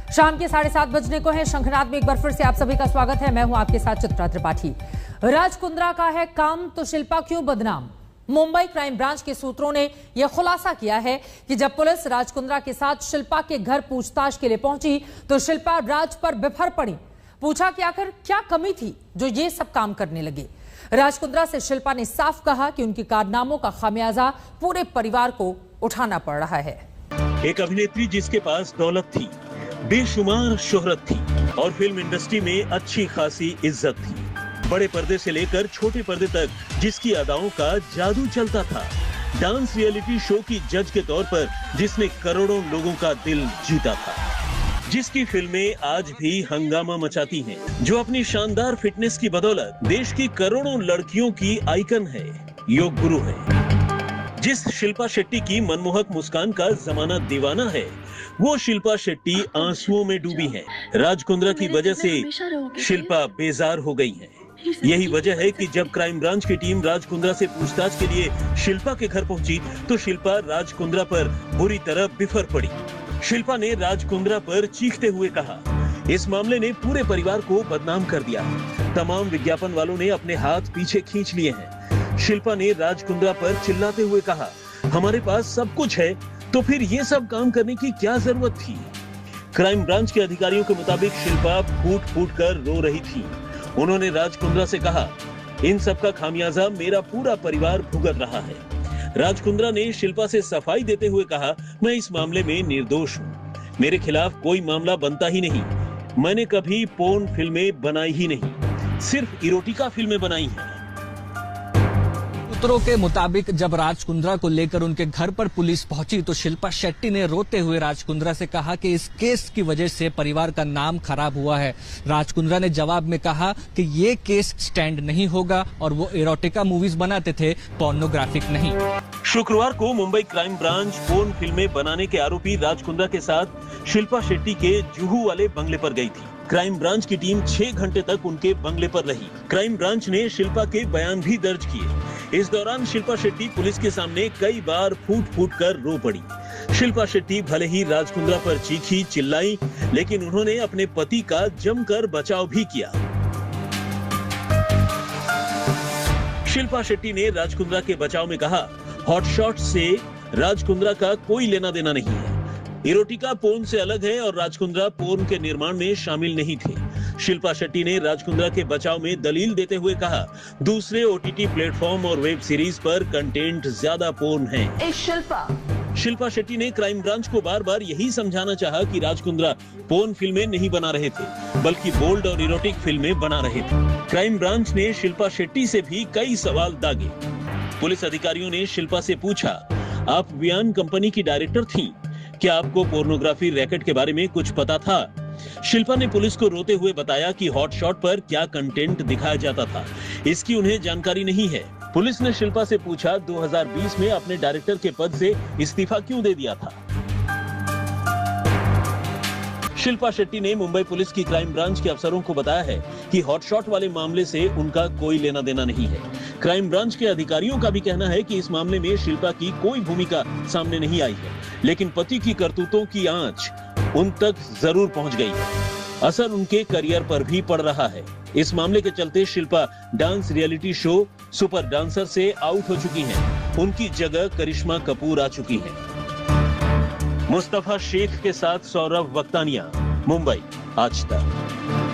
शाम के 7:30 बजने को है। शंखनाद में एक बार फिर से आप सभी का स्वागत है। मैं हूं आपके साथ चित्रा त्रिपाठी। राज कुंद्रा का है काम तो शिल्पा क्यों बदनाम? मुंबई क्राइम ब्रांच के सूत्रों ने यह खुलासा किया है कि जब पुलिस राज कुंद्रा के साथ शिल्पा के घर पूछताछ के लिए पहुंची तो शिल्पा राज पर बिफर पड़ी। पूछा कि आखिर क्या कमी थी जो ये सब काम करने लगे। राज कुंद्रा से शिल्पा ने साफ कहा कि उनके कारनामों का खामियाजा पूरे परिवार को उठाना पड़ रहा है। एक अभिनेत्री जिसके पास दौलत थी, बेशुमार शोहरत थी और फिल्म इंडस्ट्री में अच्छी खासी इज्जत थी। बड़े पर्दे से लेकर छोटे पर्दे तक जिसकी अदाओं का जादू चलता था। डांस रियलिटी शो की जज के तौर पर जिसने करोड़ों लोगों का दिल जीता था। जिसकी फिल्में आज भी हंगामा मचाती हैं, जो अपनी शानदार फिटनेस की बदौलत देश की करोड़ों लड़कियों की आइकन है, योग गुरु है। जिस शिल्पा शेट्टी की मनमोहक मुस्कान का जमाना दीवाना है, वो शिल्पा शेट्टी आंसुओं में डूबी है। राज कुंद्रा की वजह से शिल्पा बेजार हो गई है। यही वजह है कि जब क्राइम ब्रांच की टीम राज कुंद्रा से पूछताछ के लिए शिल्पा के घर पहुंची तो शिल्पा राज कुंद्रा पर बुरी तरह बिफर पड़ी। शिल्पा ने राज कुंद्रा पर चीखते हुए कहा, इस मामले ने पूरे परिवार को बदनाम कर दिया है। तमाम विज्ञापन वालों ने अपने हाथ पीछे खींच लिए हैं। शिल्पा ने राज कुंद्रा पर चिल्लाते हुए कहा, हमारे पास सब कुछ है तो फिर ये सब काम करने की क्या जरूरत थी? क्राइम ब्रांच के अधिकारियों के मुताबिक शिल्पा फूट फूट कर रो रही थी। उन्होंने राज कुंद्रा से कहा, इन सब का खामियाजा मेरा पूरा परिवार भुगत रहा है। राज कुंद्रा ने शिल्पा से सफाई देते हुए कहा, मैं इस मामले में निर्दोष हूँ। मेरे खिलाफ कोई मामला बनता ही नहीं। मैंने कभी पोर्न फिल्में बनाई ही नहीं, सिर्फ इरोटिका फिल्में बनाई हैं। सूत्रों के मुताबिक जब राज कुंद्रा को लेकर उनके घर पर पुलिस पहुंची तो शिल्पा शेट्टी ने रोते हुए राज कुंद्रा से कहा कि इस केस की वजह से परिवार का नाम खराब हुआ है। राज कुंद्रा ने जवाब में कहा कि ये केस स्टैंड नहीं होगा और वो इरोटिका मूवीज बनाते थे, पोर्नोग्राफिक नहीं। शुक्रवार को मुंबई क्राइम ब्रांच पोर्न फिल्में बनाने के आरोपी राज कुंद्रा के साथ शिल्पा शेट्टी के जुहू वाले बंगले पर गई थी। क्राइम ब्रांच की टीम 6 घंटे तक उनके बंगले पर रही। क्राइम ब्रांच ने शिल्पा के बयान भी दर्ज किए। इस दौरान शिल्पा शेट्टी पुलिस के सामने कई बार फूट फूट कर रो पड़ी। शिल्पा शेट्टी भले ही राज कुंद्रा पर चीखी चिल्लाई, लेकिन उन्होंने अपने पति का जमकर बचाव भी किया। शिल्पा शेट्टी ने राज कुंद्रा के बचाव में कहा, हॉटशॉट से राज कुंद्रा का कोई लेना देना नहीं है। इरोटिका पोर्न से अलग है और राज कुंद्रा पोर्न के निर्माण में शामिल नहीं थे। शिल्पा शेट्टी ने राज कुंद्रा के बचाव में दलील देते हुए कहा, दूसरे ओटीटी प्लेटफॉर्म और वेब सीरीज पर कंटेंट ज्यादा पोर्न है। शिल्पा शेट्टी ने क्राइम ब्रांच को बार बार यही समझाना चाहा कि राज कुंद्रा पोर्न फिल्में नहीं बना रहे थे, बल्कि बोल्ड और इरोटिक फिल्में बना रहे थे। क्राइम ब्रांच ने शिल्पा शेट्टी से भी कई सवाल दागे। पुलिस अधिकारियों ने शिल्पा से पूछा, आप वियान कंपनी की डायरेक्टर थी, क्या आपको पोर्नोग्राफी रैकेट के बारे में कुछ पता था? शिल्पा ने पुलिस को रोते हुए बताया कि हॉटशॉट पर क्या कंटेंट दिखाया जाता था, इसकी उन्हें जानकारी नहीं है। पुलिस ने शिल्पा से पूछा, 2020 में अपने डायरेक्टर के पद से इस्तीफा क्यों दे दिया था? शिल्पा शेट्टी ने मुंबई पुलिस की क्राइम ब्रांच के अफसरों को बताया है कि हॉटशॉट वाले मामले से उनका कोई लेना देना नहीं है। क्राइम ब्रांच के अधिकारियों का भी कहना है कि इस मामले में शिल्पा की कोई भूमिका सामने नहीं आई है, लेकिन पति की करतूतों की आंच उन तक जरूर पहुंच गई है। असर उनके करियर पर भी पड़ रहा है। इस मामले के चलते Shilpa dance reality show super dancer से आउट हो चुकी हैं। उनकी जगह करिश्मा कपूर आ चुकी हैं। मुस्तफा शेख के साथ सौरभ वक्तानिया, मुंबई, आज तक।